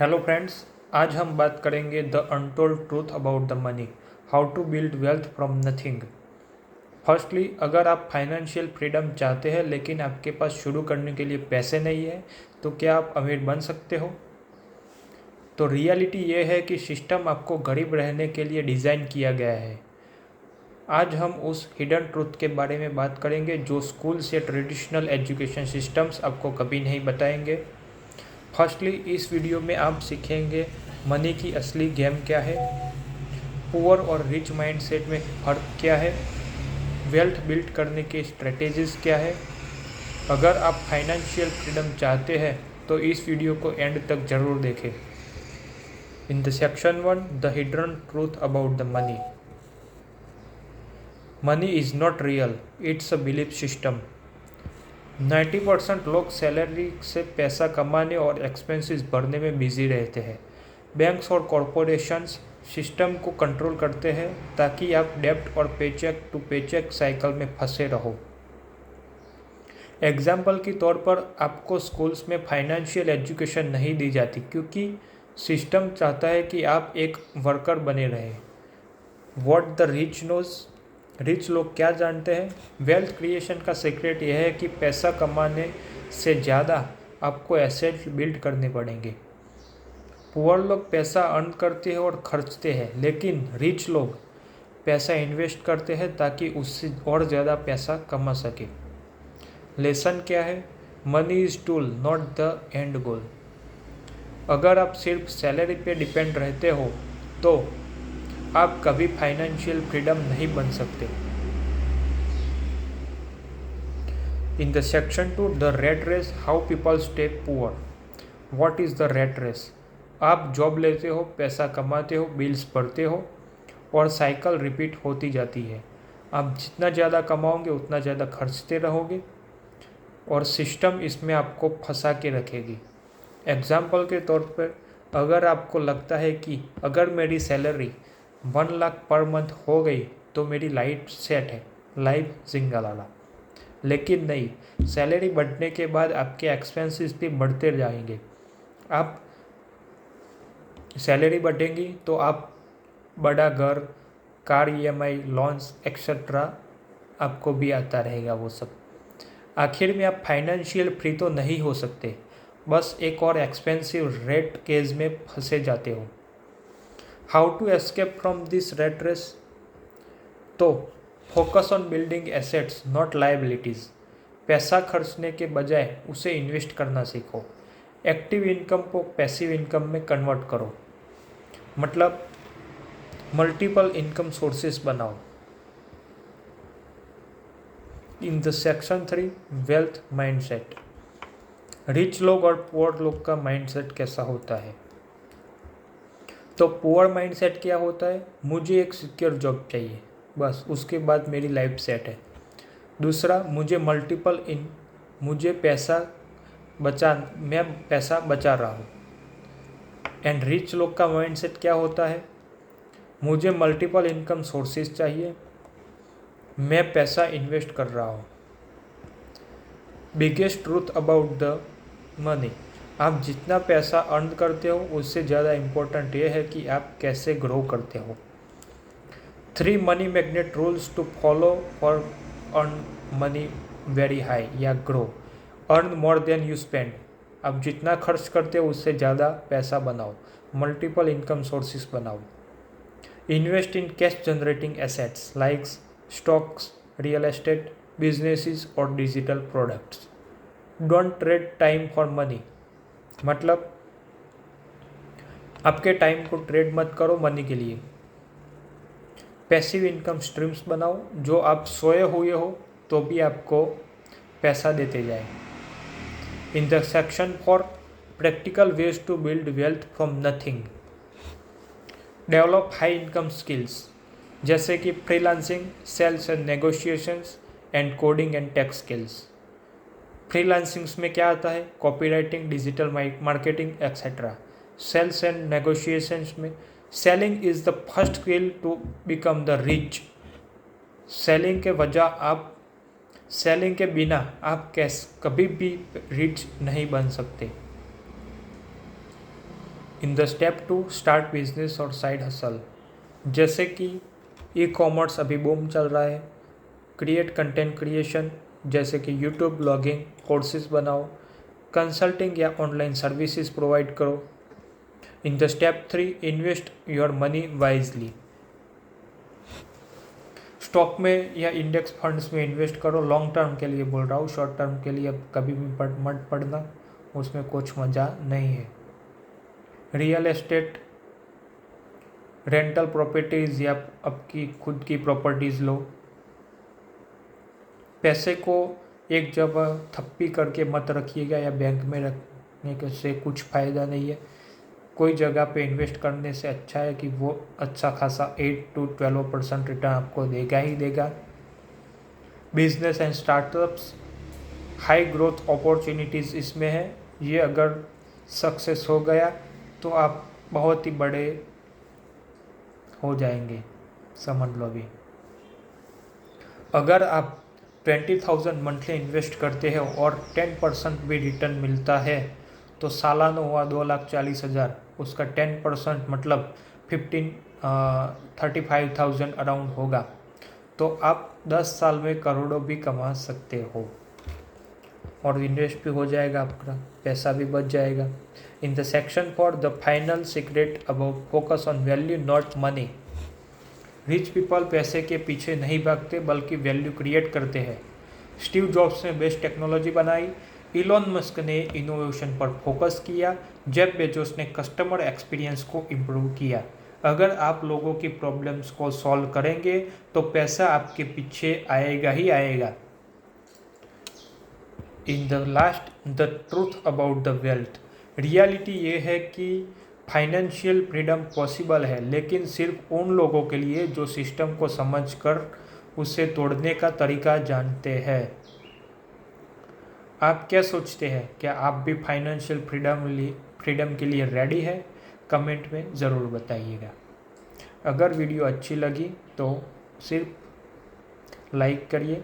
Hello friends, आज हम बात करेंगे the untold truth about the money, how to build wealth from nothing. Firstly, अगर आप फाइनेंशियल फ्रीडम चाहते हैं लेकिन आपके पास शुरू करने के लिए पैसे नहीं है, तो क्या आप अमीर बन सकते हो? तो रियलिटी ये है कि सिस्टम आपको गरीब रहने के लिए डिज़ाइन किया गया है। आज हम उस हिडन ट्रूथ के बारे में बात करेंगे जो स्कूल से ट्रेडिशनल एजुकेशन सिस्टम्स आपको कभी नहीं बताएंगे। फर्स्टली, इस वीडियो में आप सीखेंगे मनी की असली गेम क्या है, पुअर और रिच माइंडसेट में फ़र्क क्या है, वेल्थ बिल्ड करने की स्ट्रेटेजीज क्या है। अगर आप फाइनेंशियल फ्रीडम चाहते हैं तो इस वीडियो को एंड तक ज़रूर देखें। इन the section 1, the hidden truth about the money. Money is not real, it's a belief system. 90% लोग सैलरी से पैसा कमाने और एक्सपेंसेस भरने में बिजी रहते हैं। बैंक्स और कॉरपोरेशंस सिस्टम को कंट्रोल करते हैं ताकि आप डेब्ट और पेचेक टू पेचेक साइकिल में फंसे रहो। एग्जाम्पल के तौर पर आपको स्कूल्स में फाइनेंशियल एजुकेशन नहीं दी जाती क्योंकि सिस्टम चाहता है कि आप एक वर्कर बने रहें। What the rich knows, rich लोग क्या जानते हैं? वेल्थ क्रिएशन का सीक्रेट यह है कि पैसा कमाने से ज़्यादा आपको एसेट बिल्ड करने पड़ेंगे। पुअर लोग पैसा अर्न करते हैं और खर्चते हैं, लेकिन रिच लोग पैसा इन्वेस्ट करते हैं ताकि उससे और ज़्यादा पैसा कमा सके। लेसन क्या है? Money is tool, not the end goal. अगर आप सिर्फ सैलरी पे डिपेंड रहते हो तो आप कभी फाइनेंशियल फ्रीडम नहीं बन सकते। In the section 2, the rat race, how people stay poor. What is the rat race? आप जॉब लेते हो, पैसा कमाते हो, बिल्स भरते हो और साइकिल रिपीट होती जाती है। आप जितना ज़्यादा कमाओगे उतना ज़्यादा खर्चते रहोगे और सिस्टम इसमें आपको फंसा के रखेगी। एग्जाम्पल के तौर पर, अगर आपको लगता है कि अगर मेरी सैलरी 1 लाख पर मंथ हो गई तो मेरी लाइफ सेट है, लाइफ जिंगालाला। लेकिन नहीं, सैलरी बढ़ने के बाद आपके एक्सपेंसेस भी बढ़ते जाएंगे। आप सैलरी बढ़ेंगी तो आप बड़ा घर, कार ईएमआई, लोन्स एक्सेट्रा आपको भी आता रहेगा वो सब। आखिर में आप फाइनेंशियल फ्री तो नहीं हो सकते, बस एक और एक्सपेंसिव रेट केज में फंसे जाते हो। How to escape from this rat race? तो focus on building assets not liabilities. पैसा खर्चने के बजाय उसे इन्वेस्ट करना सीखो। एक्टिव इनकम को पैसिव इनकम में कन्वर्ट करो, मतलब मल्टीपल इनकम सोर्सेस बनाओ। In the section 3, wealth mindset. Rich लोग और पुअर लोग का माइंडसेट कैसा होता है? तो पुअर माइंडसेट क्या होता है? मुझे एक सिक्योर जॉब चाहिए, बस उसके बाद मेरी लाइफ सेट है। दूसरा, मुझे मैं पैसा बचा रहा हूँ। एंड रिच लोग का माइंडसेट क्या होता है? मुझे मल्टीपल इनकम सोर्सेज चाहिए, मैं पैसा इन्वेस्ट कर रहा हूँ। Biggest truth about the money, आप जितना पैसा अर्न करते हो उससे ज़्यादा इम्पोर्टेंट ये है कि आप कैसे ग्रो करते हो। 3 money magnet rules to follow for earn money very high या grow. Earn more than you spend, आप जितना खर्च करते हो उससे ज़्यादा पैसा बनाओ। मल्टीपल इनकम सोर्सेस बनाओ। Invest in cash generating assets like stocks, real estate, businesses और digital products. Don't trade time for money, मतलब आपके टाइम को ट्रेड मत करो मनी के लिए। पैसिव इनकम स्ट्रीम्स बनाओ जो आप सोए हुए हो तो भी आपको पैसा देते जाए। In the section 4, practical ways to build wealth from nothing. Develop high income skills जैसे कि freelancing, sales and negotiations and coding and tech skills. Freelancings में क्या आता है? Copywriting, digital marketing etcetera. Sales and negotiations में selling is the first skill to become the rich. Selling के बिना आप कभी भी रिच नहीं बन सकते। In the step to start business और साइड हसल, जैसे कि ई कॉमर्स अभी बूम चल रहा है, क्रिएट कंटेंट क्रिएशन जैसे कि यूट्यूब ब्लॉगिंग, कोर्सेज बनाओ, कंसल्टिंग या ऑनलाइन सर्विसेज प्रोवाइड करो। इन the step 3 invest your money wisely, stock में या इंडेक्स फंड्स में इन्वेस्ट करो, लॉन्ग टर्म के लिए बोल रहा हूँ, शॉर्ट टर्म के लिए अब कभी भी मत पड़ना, उसमें कुछ मज़ा नहीं है। रियल एस्टेट, रेंटल प्रॉपर्टीज़ या आपकी खुद की प्रॉपर्टीज़ लो। पैसे को एक जगह थप्पी करके मत रखिएगा या बैंक में रखने से कुछ फ़ायदा नहीं है। कोई जगह पे इन्वेस्ट करने से अच्छा है कि वो अच्छा खासा 8 to 12% रिटर्न आपको देगा ही देगा। Business and startups, high growth opportunities इसमें है, ये अगर सक्सेस हो गया तो आप बहुत ही बड़े हो जाएंगे, समझ लो। अभी अगर आप 20,000 मंथली इन्वेस्ट करते हैं और 10% भी रिटर्न मिलता है तो सालाना हुआ 2,40,000, उसका 10% मतलब 35,000 अराउंड होगा, तो आप 10 साल में करोड़ों भी कमा सकते हो और इन्वेस्ट भी हो जाएगा, आपका पैसा भी बच जाएगा। इन the section for the final secret about focus on value not money, rich people पैसे के पीछे नहीं भागते बल्कि वैल्यू क्रिएट करते हैं। स्टीव जॉब्स ने बेस्ट टेक्नोलॉजी बनाई, इलॉन मस्क ने इनोवेशन पर फोकस किया, जेफ बेजोस ने कस्टमर एक्सपीरियंस को इम्प्रूव किया। अगर आप लोगों की प्रॉब्लम्स को सॉल्व करेंगे तो पैसा आपके पीछे आएगा ही आएगा। In the last, the truth about the wealth, reality ये है कि फाइनेंशियल फ्रीडम पॉसिबल है, लेकिन सिर्फ उन लोगों के लिए जो सिस्टम को समझकर उसे तोड़ने का तरीका जानते हैं। आप क्या सोचते हैं, क्या आप भी फाइनेंशियल फ्रीडम के लिए रेडी है? कमेंट में ज़रूर बताइएगा। अगर वीडियो अच्छी लगी तो सिर्फ लाइक करिए,